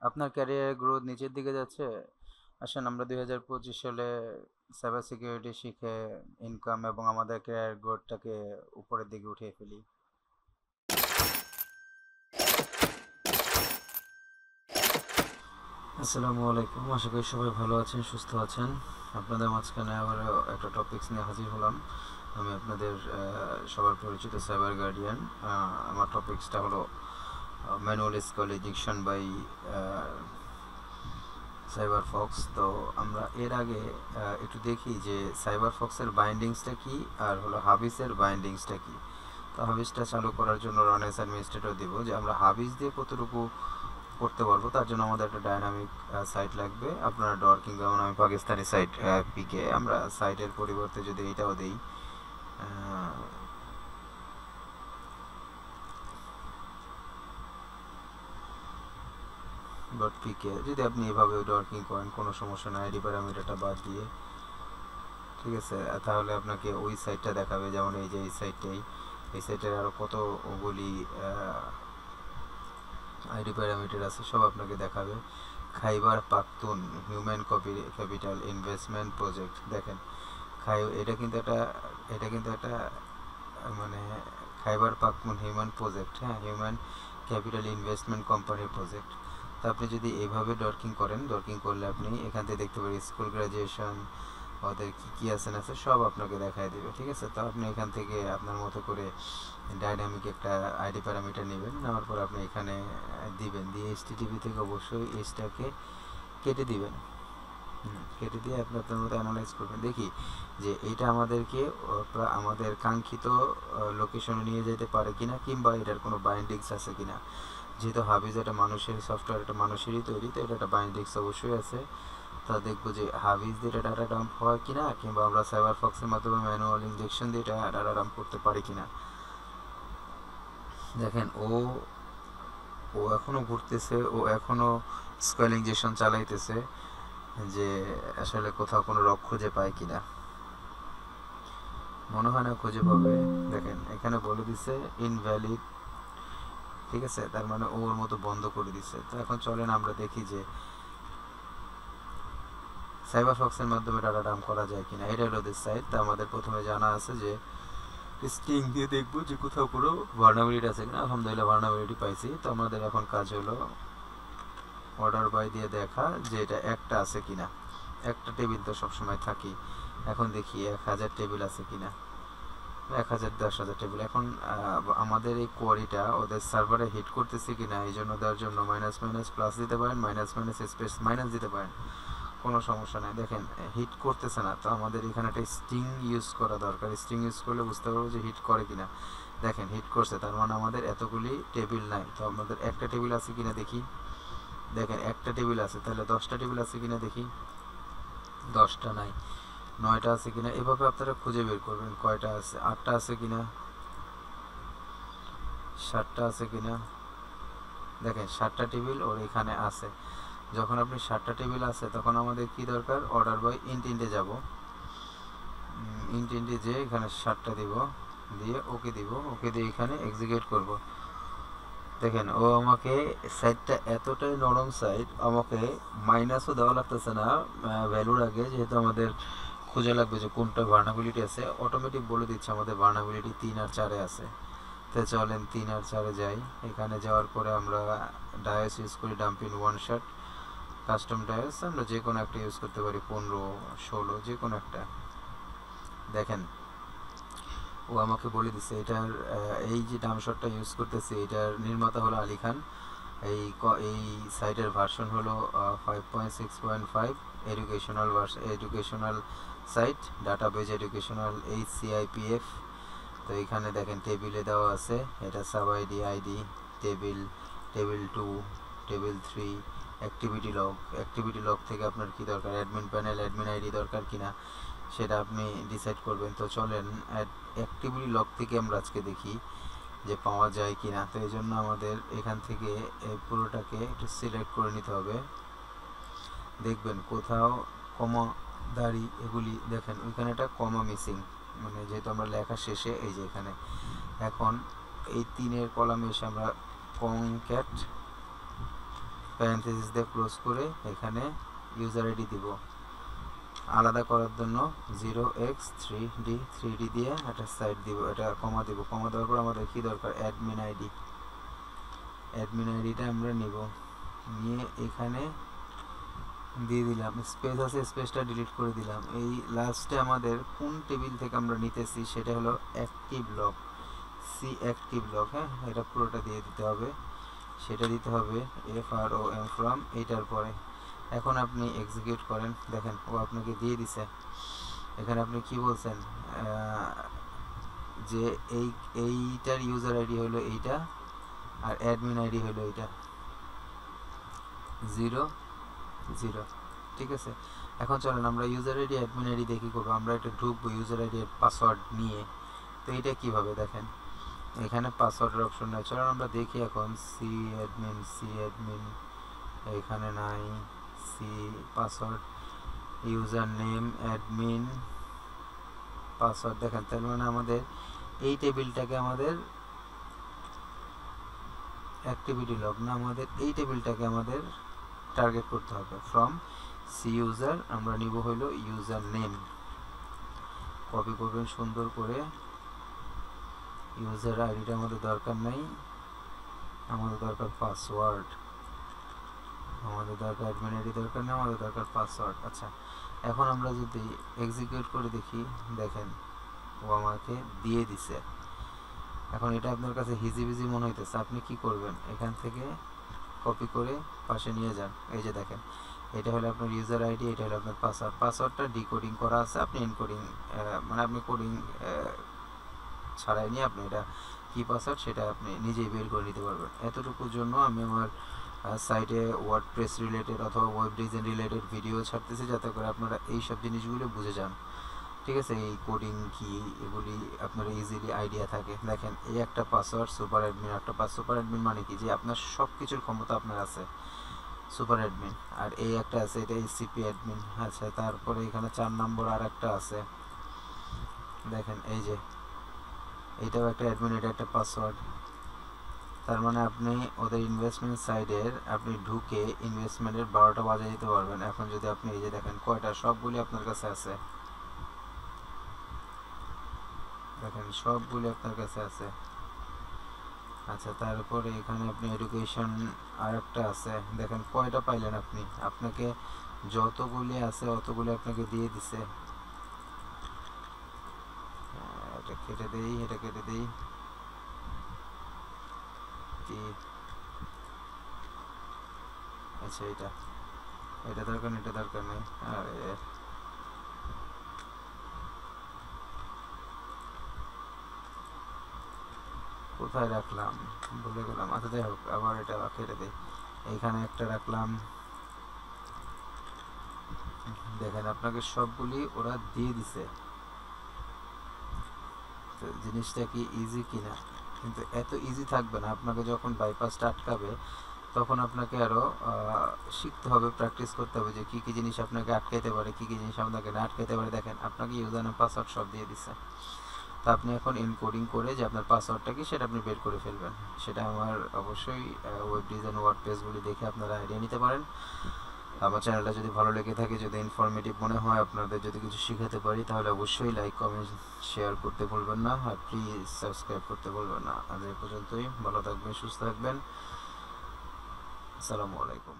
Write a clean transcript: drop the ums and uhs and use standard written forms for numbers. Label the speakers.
Speaker 1: আপনার ক্যারিয়ারের গ্রোথ নিচের দিকে যাচ্ছে? আসেন আমরা 2025 সালে সাইবার সিকিউরিটি শিখে ইনকাম এবং আমাদের ক্যারিয়ার গ্রোথটাকে উপরের দিকে উঠিয়ে ফেলি। আসসালামু আলাইকুম, আশা করি সবাই ভালো আছেন, সুস্থ আছেন। আপনাদের মাঝখানে আবারও একটা টপিকস নিয়ে হাজির হলাম। আমি আপনাদের সবার পরিচিত সাইবার গার্ডিয়ান। আমার টপিক্সটা হলো manual SQL injection by Cyber Fox. তো আমরা এর আগে একটু দেখি যে সাইবার ফক্সের বাইন্ডিংসটা কি আর হলো হাবিসের বাইন্ডিংসটা কি। তো হাবিসটা চালু করার জন্য রানার্স অ্যাডমিনিস্ট্রেটর দিব যে আমরা হাবিস দিয়ে কতটুকু করতে পারবো। তার জন্য আমাদের একটা ডায়নামিক সাইট লাগবে। আপনারা ডর কিংবা আমি পাকিস্তানি সাইট পিকে আমরা সাইটের পরিবর্তে যদি এটাও দিই ডট পিকে, যদি আপনি এভাবে ডর্কিং করেন কোনো সমস্যা নাই, আইডি প্যারামিটারটা বাদ দিয়ে, ঠিক আছে। তাহলে আপনাকে ওই সাইটটা দেখাবে, যেমন এই যে এই সাইটটাই, এই সাইটের আরও কতগুলি আইডি প্যারামিটার আছে, সব আপনাকে দেখাবে। Khyber Pakhtun human capital investment project, দেখেন এটা কিন্তু একটা মানে খাইবার পাখতুন হিউম্যান প্রজেক্ট, হ্যাঁ, হিউম্যান ক্যাপিটাল ইনভেস্টমেন্ট কোম্পানির প্রজেক্ট। তো আপনি যদি এইভাবে ডর্কিং করেন, ডর্কিং করলে আপনি এখান থেকে দেখতে পারেন স্কুল গ্রাজুয়েশন, ওদের কী কী আছে সব আপনাকে দেখায় দেবে, ঠিক আছে। তো আপনি এখান থেকে আপনার মতো করে ডাইনামিক একটা আইডি প্যারামিটার নেবেন, নেওয়ার পর আপনি এখানে দিবেন, দিয়ে এইচটিটিপি থেকে অবশ্যই এইচটাকে কেটে দিবেন। কেটে দিয়ে আপনি আপনার মতো অ্যানালাইজ করবেন, দেখি যে এটা আমাদেরকে আমাদের কাঙ্ক্ষিত লোকেশনে নিয়ে যেতে পারে কিনা, কিংবা এটার কোনো বাইন্ডিংস আছে কিনা। যেহেতু হাবিজ একটা মানুষের সফটওয়্যার, এটা মানুষেরই তৈরি, তো এটা একটা বাইন্ডিংস অবশ্যই আছে। তা দেখবো যে হাবিজ দিয়ে এটা ডাটা ডাম্প হয় কিনা, কিংবা আমরা সাইবার ফক্সের মাধ্যমে ম্যানুয়াল ইনজেকশন দিয়ে এটা ডাটা ডাম্প করতে পারি কিনা। দেখেন ও ও এখনও ঘুরতেছে, ও এখনও স্কোয়াল ইনজেকশন চালাইতেছে, যে আসলে কোথাও কোনো রক খুঁজে পায় কিনা। মনে হয় না খুঁজে পাবে। দেখেন এখানে বলে দিছে ইনভ্যালিড, ঠিক আছে, তার মানে ওর মতো বন্ধ করে দিছে। তো এখন চলেন আমরা দেখি যে সাইবার ফক্সের মাধ্যমে ডাটা ডাম্প করা যায় কিনা। এটা হলো দিস সাইট। তা আমাদের প্রথমে জানা আছে যে স্টিং দিয়ে দেখবো যে কোথাও কোনো ভার্নাবিলিটি আছে কিনা। আলহামদুলিল্লাহ ভার্নাবিলিটি পাইছি। তো আমাদের এখন কাজ হলো অর্ডার বাই দিয়ে দেখা যে এটা একটা আছে কিনা। একটা টেবিল তো সবসময় থাকি। এখন দেখি 1000 টেবিল আছে কিনা, 1000, 10,000 টেবিল। এখন আমাদের এই কোয়ারিটা ওদের সার্ভারে হিট করতেছে কিনা, এই জন্য দেওয়ার জন্য মাইনাস মাইনাস প্লাস দিতে পারেন, মাইনাস মাইনাস স্পেস মাইনাস দিতে পারেন, কোনো সমস্যা নেই। দেখেন হিট করতেছে না, তো আমাদের এখানে একটা স্ট্রিং ইউজ করা দরকার। স্ট্রিং ইউজ করলে বুঝতে পারবো যে হিট করে কিনা। দেখেন হিট করছে, তার মানে আমাদের এতগুলি টেবিল নাই। তো আমাদের একটা টেবিল আছে কিনা দেখি। দেখেন একটা টেবিল আছে, তাহলে 10টা টেবিল আছে কিনা দেখি। 10টা নাই। 9টা আছে কিনা, এভাবে আপনারা খুঁজে বের করবেন কয়টা আছে। 8টা আছে কিনা, 7টা আছে কিনা। দেখেন 7টা টেবিল ওর এখানে আছে। যখন আপনি 7টা টেবিল আছে, তখন আমাদের কি দরকার, অর্ডার বাই ইন্টিন্টে যাব। ইন্টিন্টে যে এখানে 7টা দিব, দিয়ে ওকে দিব, ওকে দিয়ে এখানে এক্সিকিউট করব। দেখেন ও আমাকে সাইডটা এতটাই নরম সাইড, আমাকে মাইনাসও দেওয়া লাগতেছে না ভ্যালুর আগে, যেহেতু আমাদের খোঁজা লাগবে যে কোনটা ভার্নাবিলিটি আছে। অটোমেটিক বলে দিচ্ছে আমাদের ভার্নাবিলিটি 3 আর 4-এ আছে। তো চলেন 3 আর 4-এ যাই। এখানে যাওয়ার পরে আমরা ডায়াস ইউজ করি, dumping one shot custom DIOS. আমরা যে কোনো একটা ইউজ করতে পারি, 15, 16, যে কোনো একটা। দেখেন ও আমাকে বলে দিচ্ছে এটার এই যে ডাম শটটা ইউজ করতেছি, এটার নির্মাতা হলো আলী খান। এই সাইটের ভার্সন হলো 5.6.5, educational site, database educational HCIPF। তো এখানে দেখেন টেবিলে দেওয়া আছে, এটা sub ID, ID, table, table 2, table 3, activity log থেকে আপনার কি দরকার, অ্যাডমিন প্যানেল, অ্যাডমিন আইডি দরকার কিনা, সেটা আপনি ডিসাইড করবেন। তো চলেন অ্যাক্টিভিটি লগ থেকে আমরা আজকে দেখি যে পাওয়া যায় কি না। তো এই জন্য আমাদের এখান থেকে এই পুরোটাকে একটু সিলেক্ট করে নিতে হবে। দেখবেন কোথাও কমা দাড়ি এগুলি, দেখেন ওইখানে একটা কমা মিসিং, মানে যেহেতু আমরা লেখা শেষে এই যে এখানে। এখন এই 3-এর কলামে এসে আমরা কনক্যাট প্যারেনথেসিস দিয়ে ক্লোজ করে এখানে ইউজার আইডি দিব। আলাদা করার জন্য 0x3d দিয়ে একটা সাইড দিব, এটা কমা দিব। কমা দেওয়ার পর আমাদের কি দরকার, অ্যাডমিন আইডি। অ্যাডমিন আইডিটা আমরা নিব, নিয়ে এখানে দিয়ে দিলাম। স্পেস আছে, স্পেসটা ডিলিট করে দিলাম। এই লাস্টে আমাদের কোন টেবিল থেকে আমরা নিতেছি সেটা হলো active log, C active log. হ্যাঁ, এটা পুরোটা দিয়ে দিতে হবে। সেটা দিতে হবে FROM ফ্রম এইটার পরে। এখন আপনি এক্সিকিউট করেন, দেখেন ও আপনাকে দিয়ে দিছে। এখানে আপনি কি বলছেন যে এইটার ইউজার আইডি হলো এইটা আর অ্যাডমিন আইডি হলো এইটা 0 0। ঠিক আছে, এখন চলেন আমরা ইউজার আইডি অ্যাডমিন আইডি দিয়ে কী করবো, আমরা এটা ঢুকবো ইউজার আইডি পাসওয়ার্ড নিয়ে। তো এইটা কীভাবে দেখেন, এখানে পাসওয়ার্ডের অপশন নাই। চলেন আমরা দেখি এখন সি অ্যাডমিন এখানে নাই, C password user name admin password. দেখেন তার মানে আমাদের এই টেবিলটাকে আমাদের অ্যাক্টিভিটি লগ না, আমাদের এই টেবিলটাকে আমাদের টার্গেট করতে হবে। ফ্রম সি ইউজার আমরা নিব হইলো ইউজার নেম, কপি করবেন সুন্দর করে। ইউজার আইডিটা আমাদের দরকার নাই, আমাদের দরকার পাসওয়ার্ড। আমাদের দরকার অ্যাডমিন আইডি দরকার নেই, আমাদের দরকার পাসওয়ার্ড। আচ্ছা, এখন আমরা যদি এক্সিকিউট করে দেখি, দেখেন ও আমাকে দিয়ে দিছে। এখন এটা আপনার কাছে হিজিবিজি মনে হইতেছে, আপনি কি করবেন, এখান থেকে কপি করে পাশে নিয়ে যান। এই যে দেখেন, এটা হলো আপনার ইউজার আইডি, এটা হলো আপনার পাসওয়ার্ড। পাসওয়ার্ডটা ডিকোডিং করা আছে, আপনি এনকোডিং মানে আপনি কোডিং ছাড়াই নিয়ে আপনি এটা কি পাসওয়ার্ড সেটা আপনি নিজেই বের করে নিতে পারবেন। এতটুকুর জন্য আমি আমার সাইটে ওয়ার্ডপ্রেস রিলেটেড অথবা ওয়েব ডিজাইন রিলেটেড ভিডিও ছাড়তেছি, যাতে করে আপনারা এই সব জিনিসগুলো বুঝে যান। ঠিক আছে, এই কোডিং কি এগুলি আপনার ইজিলি আইডিয়া থাকে। দেখেন এই একটা পাসওয়ার্ড, সুপার অ্যাডমিন একটা সুপার অ্যাডমিন মানে কি, যে আপনার সব কিছুর ক্ষমতা আপনার আছে সুপার অ্যাডমিন। আর এই একটা আছে, এটা সিপি অ্যাডমিন। আচ্ছা, তারপরে এখানে 4 নম্বর আর একটা আছে, দেখেন এই যে এইটাও একটা অ্যাডমিন, এটা একটা পাসওয়ার্ড। তার মানে আপনি ওদের ইনভেস্টমেন্ট সাইডের আপনি ঢুকে ইনভেস্টমেন্টের 12টা বাজিয়ে দিতে পারবেন। এখন যদি আপনি এই যে দেখেন কয়টা, সবগুলি আপনার কাছে আছে, দেখেন সবগুলি আপনার কাছে আছে। আচ্ছা, তারপরে এখানে আপনি এডুকেশন আর একটা আছে, দেখেন কয়টা পাইলেন আপনি, আপনাকে যতগুলি আছে অতগুলি আপনাকে দিয়ে দিছে। এটা কেটে দেই, এটা কেটে দেই, কি আচ্ছা এটা এটা দরকার নেই, এটা দরকার নেই। আরে কোথায় রাখলাম ভুলে গেলাম। আচ্ছা যাই হোক, আবার এটা কেটে দিই, এইখানে একটা রাখলাম। দেখেন আপনাকে সবগুলি ওরা দিয়ে দিছে। তো জিনিসটা কি ইজি কিনা, কিন্তু এত ইজি থাকবে না। আপনাকে যখন বাইপাসটা আটকাবে তখন আপনাকে আরও শিখতে হবে, প্র্যাকটিস করতে হবে যে কী কী জিনিস আপনাকে আটকাইতে পারে, কী কী জিনিস আপনাকে না আটকাইতে পারে। দেখেন আপনাকে ইউজার নেম পাসওয়ার্ড সব দিয়ে দিচ্ছে। তো আপনি এখন এনকোডিং করে যে আপনার পাসওয়ার্ডটা কি সেটা আপনি বের করে ফেলবেন। সেটা আমার অবশ্যই ওয়েব ডিজাইন ওয়ার্ডপ্রেসগুলি দেখে আপনারা আইডিয়া নিতে পারেন। আমার চ্যানেলটা যদি ভালো লেগে থাকে, যদি ইনফরমেটিভ মনে হয়, আপনাদের যদি কিছু শেখাতে পারি, তাহলে অবশ্যই লাইক কমেন্ট শেয়ার করতে ভুলবেন না, আর প্লিজ সাবস্ক্রাইব করতে ভুলবেন না। আজ এই পর্যন্তই, ভালো থাকবেন, সুস্থ থাকবেন, আসসালামু আলাইকুম।